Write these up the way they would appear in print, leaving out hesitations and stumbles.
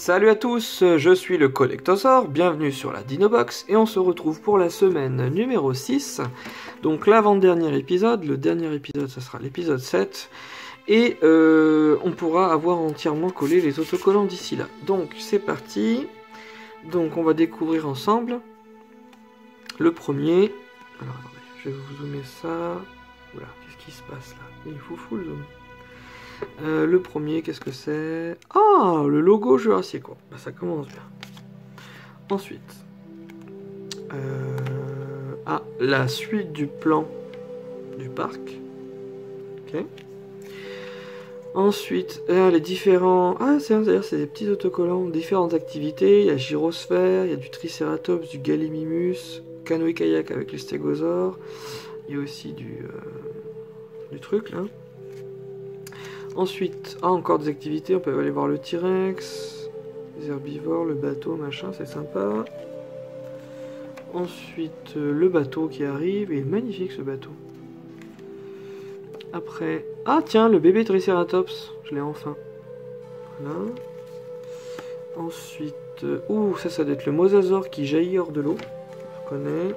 Salut à tous, je suis le Collectosaur, bienvenue sur la Dinobox et on se retrouve pour la semaine numéro 6. Donc l'avant-dernier épisode, le dernier épisode ça sera l'épisode 7 et on pourra avoir entièrement collé les autocollants d'ici là. Donc c'est parti, donc on va découvrir ensemble le premier. Alors attendez, je vais vous zoomer ça. Oula, qu'est-ce qui se passe là? Il est fou le zoom. Le premier, qu'est-ce que c'est? Ah, le logo Jurassic World. Bah, ça commence bien. Ensuite, la suite du plan du parc. Ok. Ensuite, les différents... Ah, c'est-à-dire c'est des petits autocollants, différentes activités. Il y a Gyrosphère, il y a du Triceratops, du Gallimimus, canoë-kayak avec les stégosaures. Il y a aussi du truc là. Ensuite, encore des activités, on peut aller voir le T-Rex, les herbivores, le bateau, machin, c'est sympa. Ensuite, le bateau qui arrive, et magnifique ce bateau. Après, ah tiens, le bébé Triceratops, je l'ai enfin. Voilà. Ensuite, ça doit être le mosasaure qui jaillit hors de l'eau, je connais.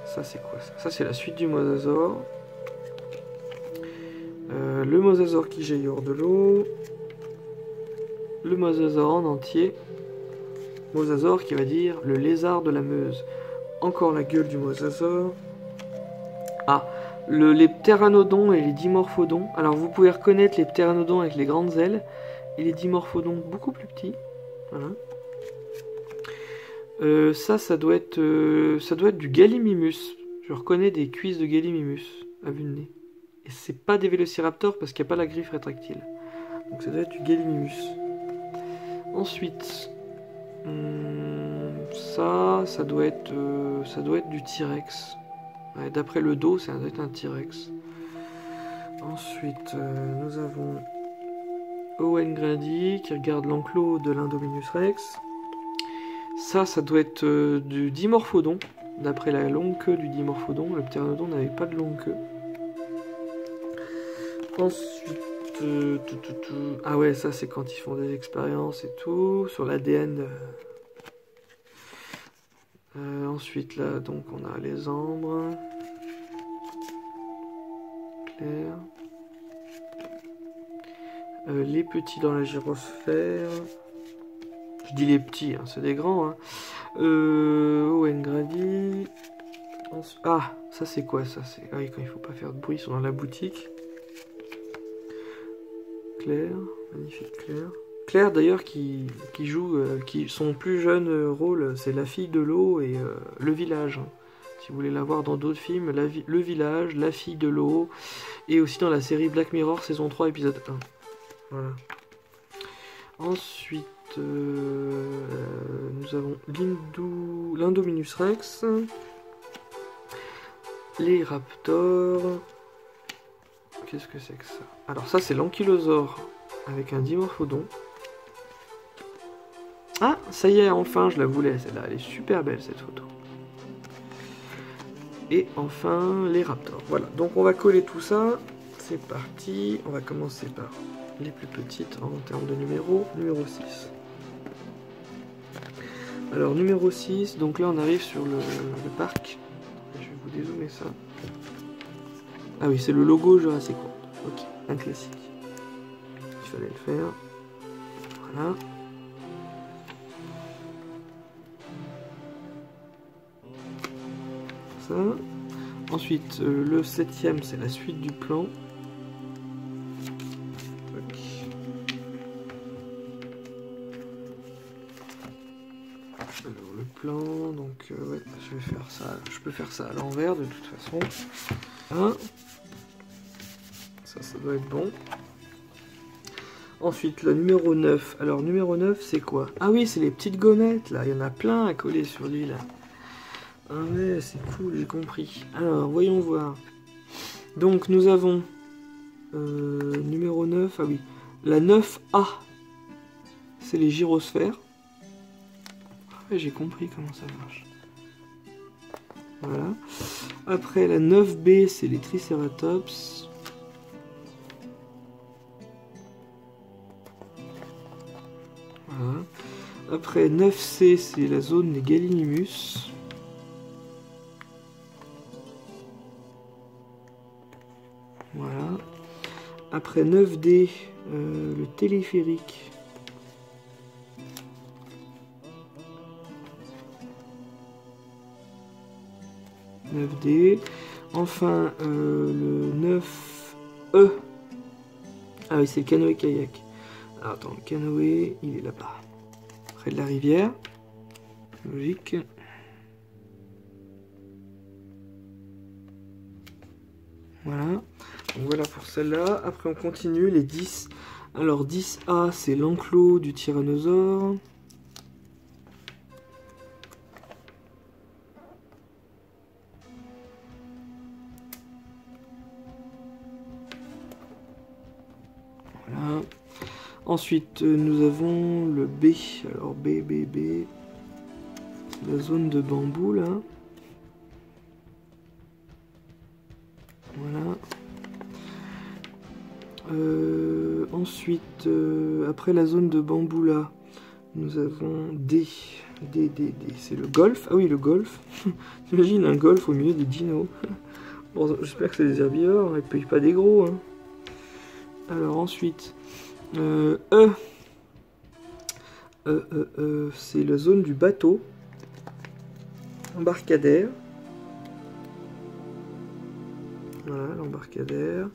Ça c'est quoi ça? Ça c'est la suite du mosasaure. Le mosasaure qui jaillit hors de l'eau. Le mosasaure en entier. Mosasaure qui va dire le lézard de la Meuse. Encore la gueule du mosasaure. Ah, les pteranodons et les dimorphodons. Alors vous pouvez reconnaître les pteranodons avec les grandes ailes. Et les dimorphodons beaucoup plus petits. Voilà. Ça doit être du Gallimimus. Je reconnais des cuisses de Gallimimus à vue de nez. Et c'est pas des vélociraptors parce qu'il n'y a pas la griffe rétractile. Donc ça doit être du Gallimimus. Ensuite, ça doit être du T-Rex. Ouais, d'après le dos, ça doit être un T-Rex. Ensuite, nous avons Owen Grady qui regarde l'enclos de l'Indominus Rex. Ça doit être du Dimorphodon. D'après la longue queue du Dimorphodon, le pteranodon n'avait pas de longue queue. Ensuite, ah ouais, ça c'est quand ils font des expériences et tout, sur l'ADN. Ensuite là, donc on a les ambres. Clair. Les petits dans la gyrosphère. Je dis les petits, hein, c'est des grands. Hein. Owen Grady. Ah, ça c'est quoi ça? Ah oui, quand il faut pas faire de bruit, ils sont dans la boutique. Claire, magnifique Claire. Claire d'ailleurs qui joue, son plus jeune rôle, c'est la fille de l'eau et le village. Si vous voulez la voir dans d'autres films, le village, la fille de l'eau, et aussi dans la série Black Mirror saison 3 épisode 1. Voilà. Ensuite, nous avons l'Indominus Rex, les raptors. Qu'est-ce que c'est que ça? Alors ça c'est l'ankylosaure avec un dimorphodon. Ah, ça y est, enfin je la voulais celle-là, elle est super belle cette photo. Et enfin les raptors. Voilà, donc on va coller tout ça. C'est parti, on va commencer par les plus petites en termes de numéro 6. Alors numéro 6, donc là on arrive sur le parc. Je vais vous dézoomer ça. Ah oui, c'est le logo Jurassic World. Ok, un classique. Il fallait le faire. Voilà. Ça. Ensuite, le 7ème, c'est la suite du plan. Alors le plan, donc ouais, je vais faire ça. Je peux faire ça à l'envers de toute façon. Hein, ça doit être bon. Ensuite, le numéro 9. Alors, numéro 9, c'est quoi? Ah oui, c'est les petites gommettes, là. Il y en a plein à coller sur lui, là. Ah ouais, c'est cool, j'ai compris. Alors, voyons voir. Donc, nous avons... numéro 9, ah oui. La 9A, c'est les gyrosphères. Ah ouais, j'ai compris comment ça marche. Voilà. Après, la 9B, c'est les Triceratops. Voilà. Après 9C, c'est la zone des Gallimimus. Voilà. Après 9D, le téléphérique. « 9D. Enfin, le 9E. Ah oui, c'est le canoë-kayak. Alors, attends, le canoë, il est là-bas. Près de la rivière. Logique. Voilà. Donc voilà pour celle-là. Après, on continue. Les 10. Alors, 10A, c'est l'enclos du tyrannosaure. Voilà. Ensuite, nous avons le B. Alors, B. La zone de bambou, là. Voilà. Ensuite, après la zone de bambou, là, nous avons D. C'est le golf. Ah oui, le golf. T'imagines un golf au milieu des dinos. Bon, j'espère que c'est des herbivores, et puis pas des gros. Hein. Alors, ensuite... c'est la zone du bateau embarcadère. Voilà, l'embarcadère.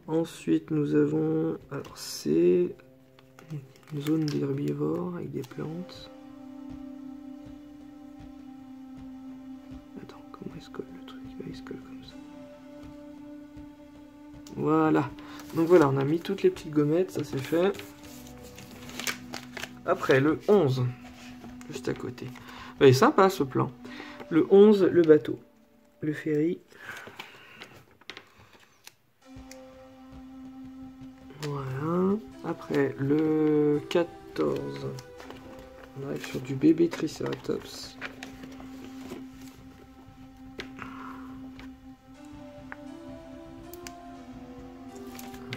Ensuite, nous avons... Alors, c'est une zone d'herbivores avec des plantes. Attends, comment il se colle le truc? Il se colle comme ça. Voilà. Donc voilà, on a mis toutes les petites gommettes, ça c'est fait. Après, le 11, juste à côté. Il est sympa ce plan. Le 11, le bateau. Le ferry. Voilà. Après, le 14, on arrive sur du bébé Triceratops.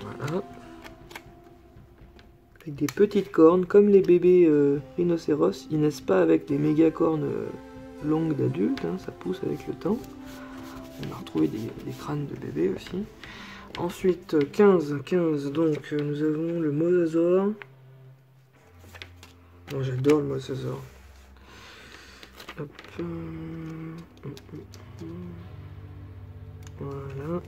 Voilà. Avec des petites cornes, comme les bébés rhinocéros. Ils naissent pas avec des méga cornes longues d'adultes, hein, ça pousse avec le temps. On a retrouvé des crânes de bébés aussi. Ensuite, 15, donc nous avons le mosasaure. Oh, j'adore le mosasaure. Hop. Voilà.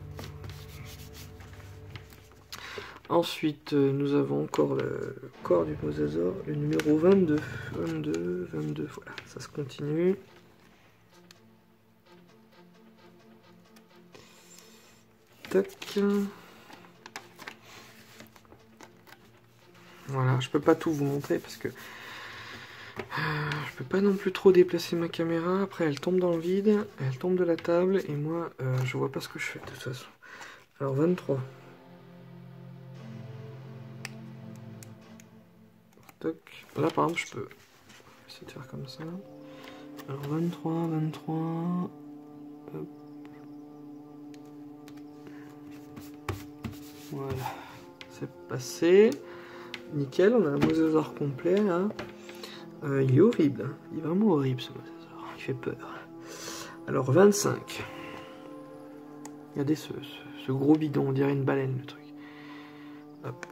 Ensuite, nous avons encore le corps du mosasaure, le numéro 22. 22, voilà, ça se continue. Tac. Voilà, je peux pas tout vous montrer parce que je peux pas non plus trop déplacer ma caméra. Après, elle tombe dans le vide, elle tombe de la table et moi, je vois pas ce que je fais de toute façon. Alors, 23. Toc. Là, par exemple, je peux essayer de faire comme ça. Alors, 23. Hop. Voilà. C'est passé. Nickel, on a un mosasaure complet, là. Il est horrible. Hein. Il est vraiment horrible, ce mosasaure. Il fait peur. Alors, 25. Regardez ce gros bidon. On dirait une baleine, le truc. Hop.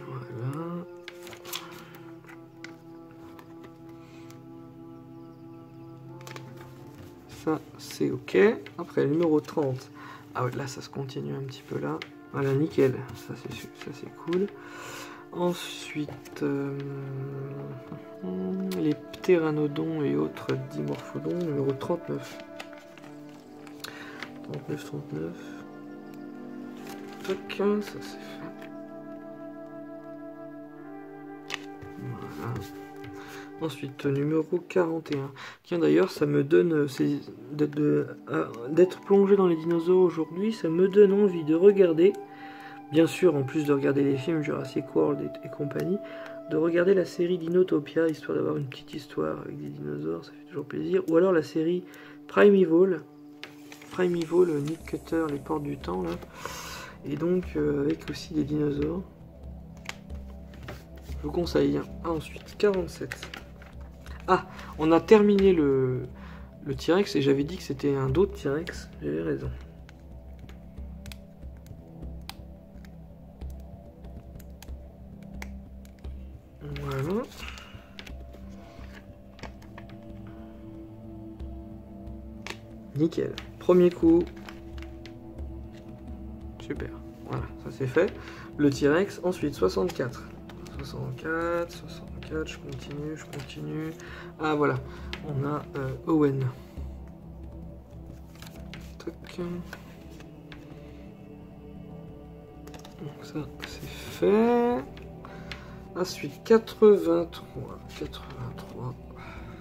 Voilà. Ça, c'est OK. Après, le numéro 30. Ah ouais, là, ça se continue un petit peu, là. Voilà, nickel. Ça, c'est cool. Ensuite, les ptéranodons et autres dimorphodons, numéro 39. 39. Toc, ça c'est fait. Voilà. Ensuite, numéro 41. Tiens, d'ailleurs, ça me donne... d'être plongé dans les dinosaures aujourd'hui, ça me donne envie de regarder, bien sûr, en plus de regarder les films Jurassic World et compagnie, de regarder la série Dinotopia, histoire d'avoir une petite histoire avec des dinosaures, ça fait toujours plaisir. Ou alors la série Primeval, Nick Cutter, les portes du temps, là. Et donc, avec aussi des dinosaures. je vous conseille. Ensuite, 47. Ah, on a terminé le T-Rex et j'avais dit que c'était un dos de T-Rex. J'avais raison. Voilà. Nickel. Premier coup. Super. Voilà, ça c'est fait. Le T-Rex, ensuite 64. 64, je continue. Ah voilà, on a Owen. Toc. Donc ça c'est fait. Ensuite 83.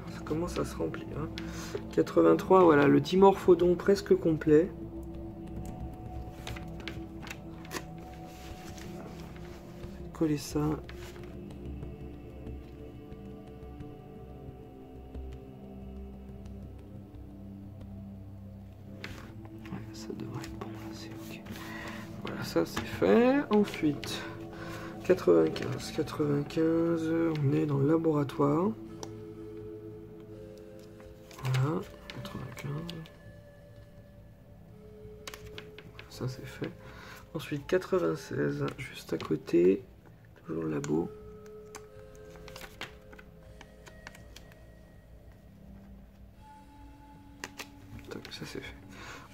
Ça commence à se remplir. 83, voilà, le dimorphodon presque complet. Coller ça. Ça devrait être bon là, c'est ok. Voilà, ça c'est fait. Ensuite, 95, on est dans le laboratoire. Voilà, 95. Ça c'est fait. Ensuite, 96, juste à côté. Toujours le labo. Tac, ça c'est fait.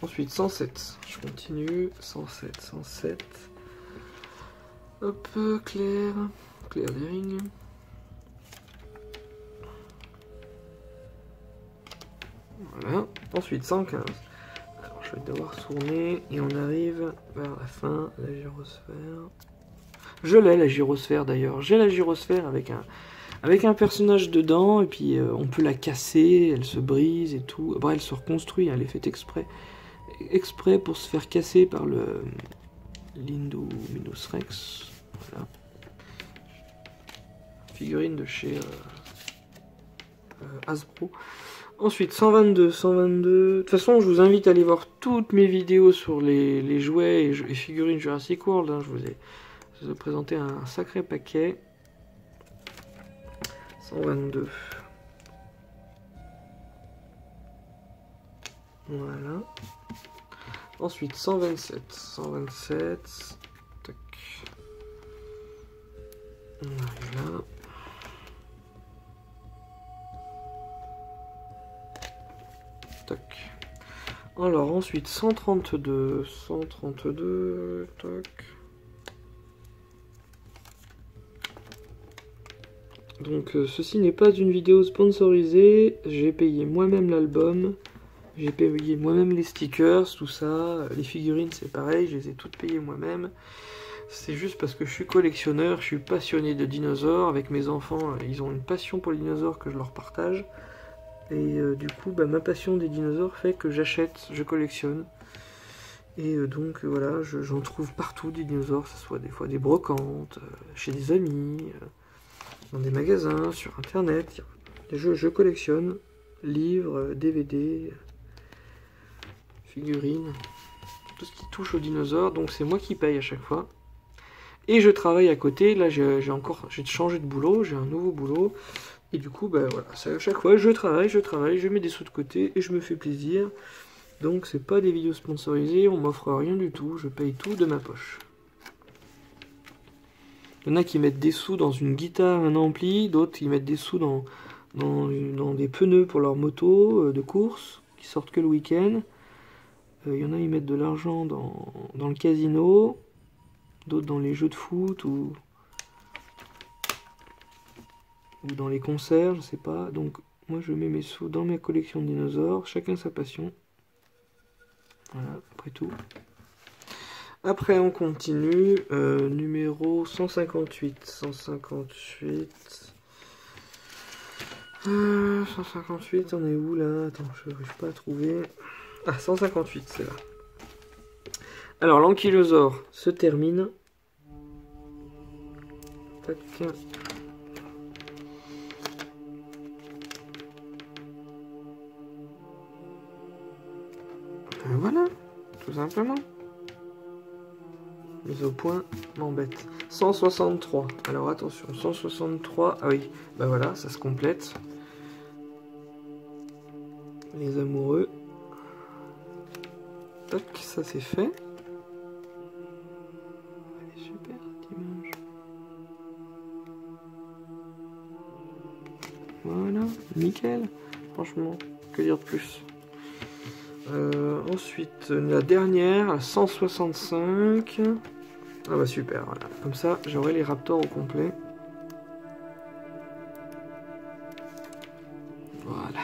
Ensuite, 107. Je continue. 107. Hop, clair. Clair Lering. Voilà. Ensuite, 115. Alors, je vais devoir tourner. Et on arrive vers la fin. La gyrosphère. Je l'ai, la gyrosphère d'ailleurs. J'ai la gyrosphère avec un personnage dedans. Et puis, on peut la casser. Elle se brise et tout. Après, elle se reconstruit. Elle est faite exprès pour se faire casser par le l'Indominus Rex. Voilà. Figurine de chez Hasbro. Ensuite, 122. De toute façon, je vous invite à aller voir toutes mes vidéos sur les jouets et figurines Jurassic World. Hein. Je vous ai présenté un sacré paquet. 122. Voilà. Ensuite, 127. Tac. On arrive là. Tac. Alors, ensuite, 132. Tac. Donc, ceci n'est pas une vidéo sponsorisée. J'ai payé moi-même l'album. J'ai payé moi-même les stickers, tout ça. Les figurines, c'est pareil, je les ai toutes payées moi-même. C'est juste parce que je suis collectionneur, je suis passionné de dinosaures. Avec mes enfants, ils ont une passion pour les dinosaures que je leur partage. Et du coup, ma passion des dinosaures fait que j'achète, je collectionne. Et donc, voilà, j'en trouve partout des dinosaures, que ce soit des fois des brocantes, chez des amis, dans des magasins, sur internet. Je collectionne livres, DVD... figurines, tout ce qui touche aux dinosaures, donc c'est moi qui paye à chaque fois. Et je travaille à côté, là j'ai changé de boulot, j'ai un nouveau boulot, et du coup, voilà, à chaque fois je travaille, je mets des sous de côté, et je me fais plaisir. Donc c'est pas des vidéos sponsorisées, on m'offre rien du tout, je paye tout de ma poche. Il y en a qui mettent des sous dans une guitare, un ampli, d'autres qui mettent des sous dans des pneus pour leur moto de course, qui sortent que le week-end. Il y en a, ils mettent de l'argent dans le casino, d'autres dans les jeux de foot ou dans les concerts, je sais pas. Donc moi je mets mes sous dans mes collections de dinosaures, chacun sa passion. Voilà, après tout. Après on continue, numéro 158. 158, on est où là? Attends, je n'arrive pas à trouver. Ah, 158, c'est là. Alors, l'ankylosaure se termine. Tac. Voilà, tout simplement. mise au point m'embête. 163. Alors attention, 163. Ah oui, bah voilà, ça se complète. Les amoureux. Tac, ça c'est fait. Allez, super, image. Voilà, nickel. Franchement, que dire de plus. Ensuite, la dernière, la 165. Ah bah super, voilà. Comme ça, j'aurai les raptors au complet. Voilà.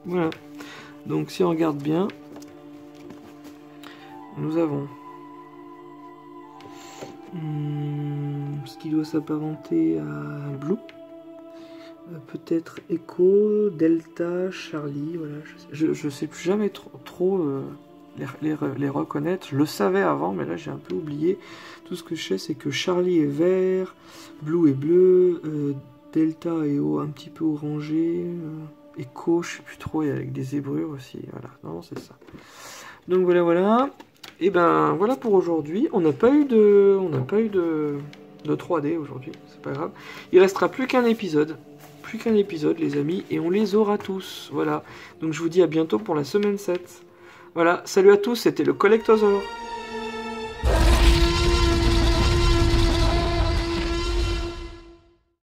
Voilà. Donc si on regarde bien, nous avons ce qui doit s'apparenter à Blue. Peut-être Echo, Delta, Charlie, voilà. Je sais plus jamais trop les reconnaître. Je le savais avant, mais là j'ai un peu oublié. Tout ce que je sais, c'est que Charlie est vert, Blue est bleu, Delta est un petit peu orangé, Echo, je sais plus trop, et avec des zébrures aussi. Voilà, non, c'est ça. Donc voilà. Et ben voilà pour aujourd'hui. On n'a pas eu de 3D aujourd'hui, c'est pas grave. Il restera plus qu'un épisode. Plus qu'un épisode, les amis, et on les aura tous. Voilà. Donc je vous dis à bientôt pour la semaine 7. Voilà, salut à tous, c'était le Collectosaur.